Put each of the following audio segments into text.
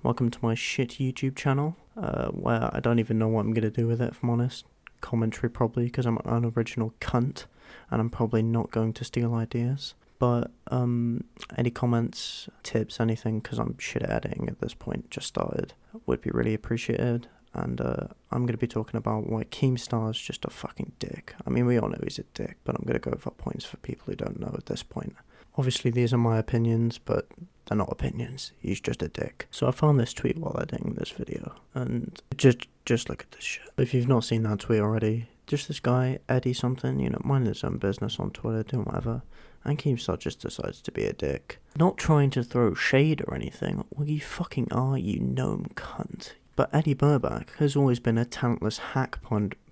Welcome to my shit YouTube channel, where I don't even know what I'm going to do with it, if I'm honest. Commentary probably, because I'm an unoriginal cunt, and I'm probably not going to steal ideas. But, any comments, tips, anything, because I'm shit at editing at this point, just started, would be really appreciated. And, I'm going to be talking about why Keemstar is just a fucking dick. I mean, we all know he's a dick, but I'm going to go over points for people who don't know at this point. Obviously, these are my opinions, but they're not opinions. He's just a dick. So I found this tweet while editing this video, and just look at this shit. If you've not seen that tweet already, just this guy, Eddie something, minding his own business on Twitter, doing whatever, and Keemstar just decides to be a dick. Not trying to throw shade or anything. Well, you fucking are, you gnome cunt. But Eddie Burback has always been a talentless hack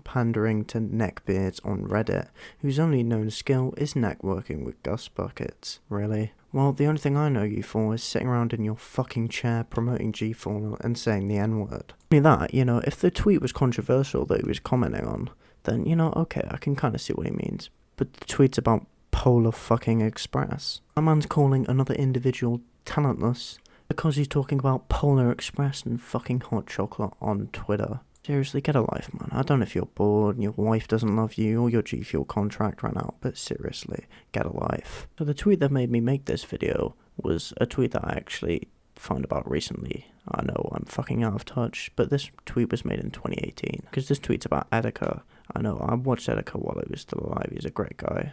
pandering to neckbeards on Reddit, whose only known skill is networking with Gus Buckets. Really? Well, the only thing I know you for is sitting around in your fucking chair promoting G4 and saying the N-word. I mean that, if the tweet was controversial that he was commenting on, then, okay, I can kind of see what he means. But the tweet's about Polar fucking Express. A man's calling another individual talentless because he's talking about Polar Express and fucking hot chocolate on Twitter. Seriously, get a life, man. I don't know if you're bored and your wife doesn't love you or your G Fuel contract ran out, but seriously, get a life. So the tweet that made me make this video was a tweet that I actually found about recently. I know I'm fucking out of touch, but this tweet was made in 2018, because this tweet's about Edeka. I know, I watched Edeka while he was still alive. He's a great guy.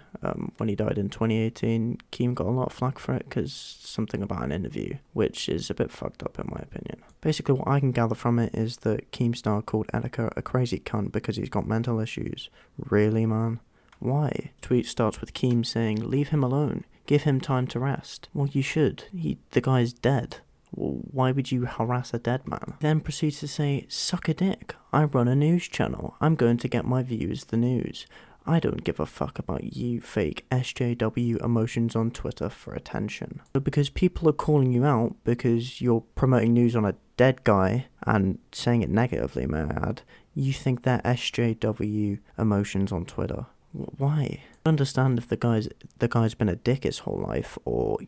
When he died in 2018, Keem got a lot of flack for it, because something about an interview, which is a bit fucked up in my opinion. Basically, what I can gather from it is that Keemstar called Edeka a crazy cunt because he's got mental issues. Really, man? Why? Tweet starts with Keem saying, "Leave him alone. Give him time to rest." Well, you should. The guy's dead. Well, why would you harass a dead man? Then proceeds to say, "Suck a dick. I run a news channel. I'm going to get my views the news. I don't give a fuck about you fake SJW emotions on Twitter for attention." But because people are calling you out because you're promoting news on a dead guy and saying it negatively, may I add, you think they're SJW emotions on Twitter. Why? I understand if the guy's been a dick his whole life, or,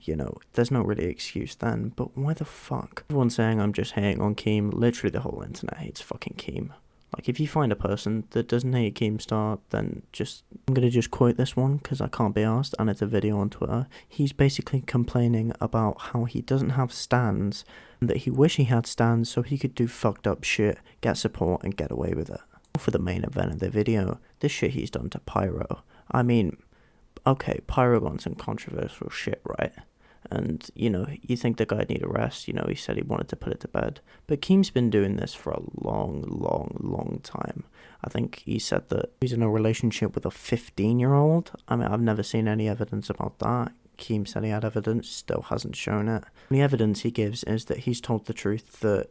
there's no really excuse then, but why the fuck? Everyone's saying I'm just hating on Keem. Literally the whole internet hates fucking Keem. Like, if you find a person that doesn't hate Keemstar, then I'm gonna just quote this one, because I can't be arsed, and it's a video on Twitter. He's basically complaining about how he doesn't have stans, and that he wish he had stans so he could do fucked up shit, get support, and get away with it. For the main event of the video, the shit he's done to Pyro. I mean, okay, Pyro got some controversial shit, right? And, you think the guy need a rest, he said he wanted to put it to bed. But Keem's been doing this for a long time. I think he said that he's in a relationship with a 15-year-old. I mean, I've never seen any evidence about that. Keem said he had evidence, still hasn't shown it. The evidence he gives is that he's told the truth that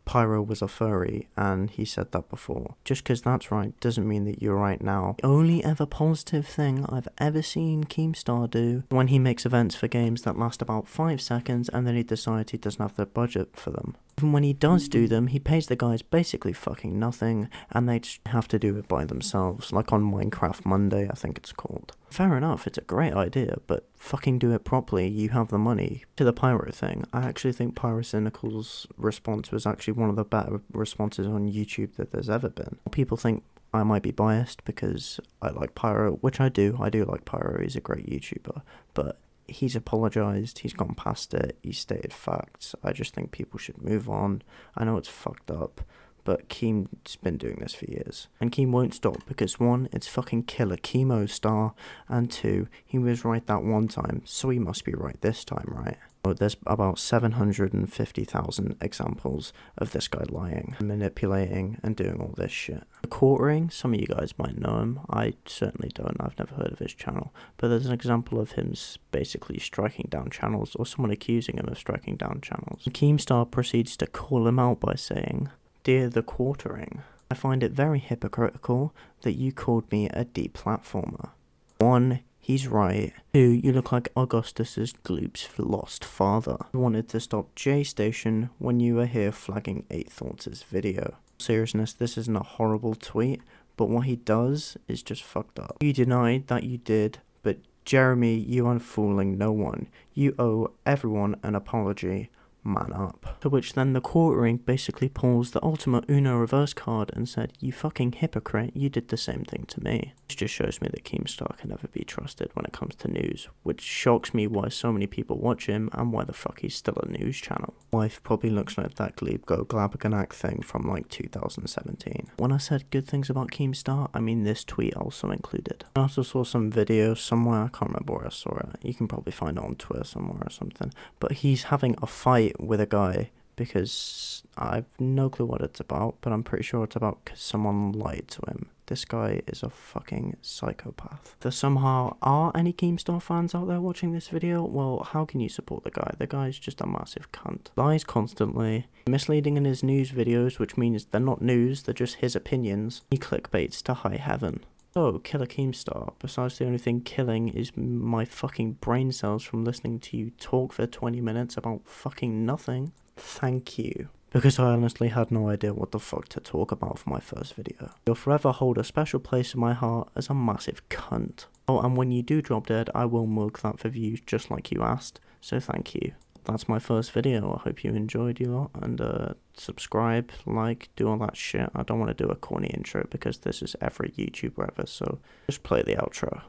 Pyro was a furry, and he said that before. Just because that's right doesn't mean that you're right now. The only ever positive thing I've ever seen Keemstar do when he makes events for games that last about 5 seconds and then he decides he doesn't have the budget for them. Even when he does do them, he pays the guys basically fucking nothing, and they just have to do it by themselves, like on Minecraft Monday, I think it's called. Fair enough, it's a great idea, but fucking do it properly, you have the money. To the Pyro thing, I actually think Pyrocynical's response was actually one of the better responses on YouTube that there's ever been. People think I might be biased because I like Pyro, which I do like Pyro, he's a great YouTuber, but he's apologized, he's gone past it, he's stated facts. I just think people should move on. I know it's fucked up, but Keem's been doing this for years. And Keem won't stop because 1, it's fucking killer Keemstar, and 2, he was right that one time, so he must be right this time, right? There's about 750,000 examples of this guy lying, manipulating, and doing all this shit. Quartering, some of you guys might know him. I certainly don't. I've never heard of his channel. But there's an example of him basically striking down channels, or someone accusing him of striking down channels. Keemstar proceeds to call him out by saying, "Dear the Quartering, I find it very hypocritical that you called me a deplatformer. 1, he's right. 2, you look like Augustus's Gloop's lost father. I wanted to stop J Station when you were here flagging 8 Thoughts' video." Seriousness, this isn't a horrible tweet, but what he does is just fucked up. You denied that you did, but Jeremy, you aren't fooling no one. You owe everyone an apology. man up. To which then the courtroom basically pulls the ultimate Uno reverse card and said, you fucking hypocrite, you did the same thing to me. This just shows me that Keemstar can never be trusted when it comes to news, which shocks me why so many people watch him and why the fuck he's still a news channel. Life probably looks like that Glebe Go Glabaganak thing from like 2017. When I said good things about Keemstar, I mean this tweet also included. I also saw some video somewhere, I can't remember where I saw it, you can probably find it on Twitter somewhere or something, but he's having a fight with a guy because I've no clue what it's about, but I'm pretty sure it's about because someone lied to him. This guy is a fucking psychopath. There somehow are any Keemstar fans out there watching this video? Well, how can you support the guy? The guy's just a massive cunt. Lies constantly, misleading in his news videos, which means they're not news, they're just his opinions. He clickbaits to high heaven. So, Killer Keemstar, besides the only thing killing is my fucking brain cells from listening to you talk for 20 minutes about fucking nothing, thank you. Because I honestly had no idea what the fuck to talk about for my first video. You'll forever hold a special place in my heart as a massive cunt. Oh, and when you do drop dead, I will milk that for views just like you asked, so thank you. That's my first video. I hope you enjoyed, you lot, and subscribe, like, do all that shit. I don't want to do a corny intro because this is every YouTuber ever, so just play the outro.